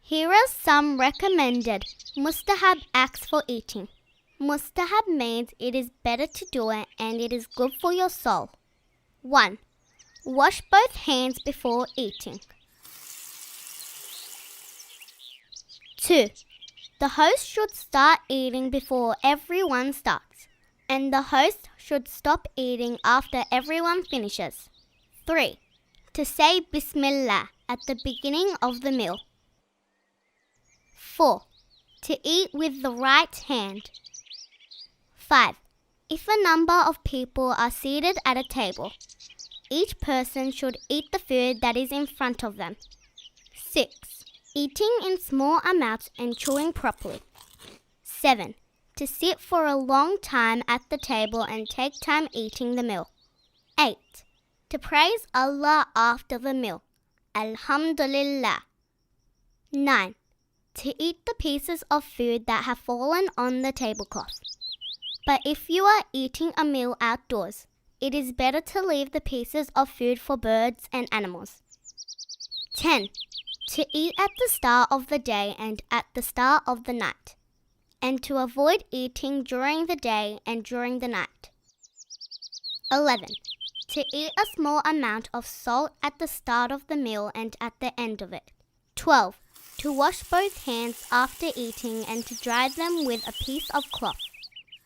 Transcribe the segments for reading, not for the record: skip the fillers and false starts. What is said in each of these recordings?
Here are some recommended mustahab acts for eating. Mustahab means it is better to do it and it is good for your soul. 1. Wash both hands before eating. 2. The host should start eating before everyone starts, and the host should stop eating after everyone finishes. 3. To say Bismillah at the beginning of the meal. 4. To eat with the right hand. 5. If a number of people are seated at a table, each person should eat the food that is in front of them. 6. Eating in small amounts and chewing properly. 7. To sit for a long time at the table and take time eating the meal. 8. To praise Allah after the meal. Alhamdulillah. 9. To eat the pieces of food that have fallen on the tablecloth. But if you are eating a meal outdoors, it is better to leave the pieces of food for birds and animals. 10. To eat at the start of the day and at the start of the night, and to avoid eating during the day and during the night. 11. To eat a small amount of salt at the start of the meal and at the end of it. 12. To wash both hands after eating and to dry them with a piece of cloth.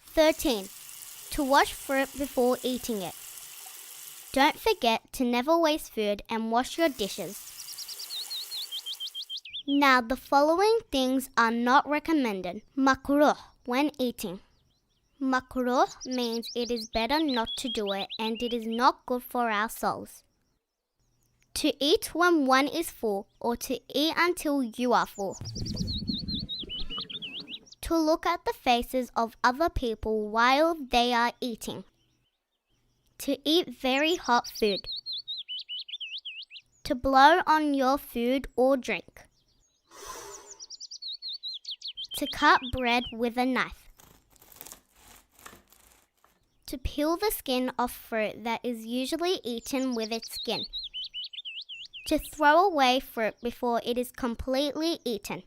13. To wash fruit before eating it. Don't forget to never waste food and wash your dishes. Now the following things are not recommended. Makruh when eating. Makruh means it is better not to do it and it is not good for our souls. To eat when one is full or to eat until you are full. To look at the faces of other people while they are eating. To eat very hot food. To blow on your food or drink. To cut bread with a knife. To peel the skin off fruit that is usually eaten with its skin. To throw away fruit before it is completely eaten.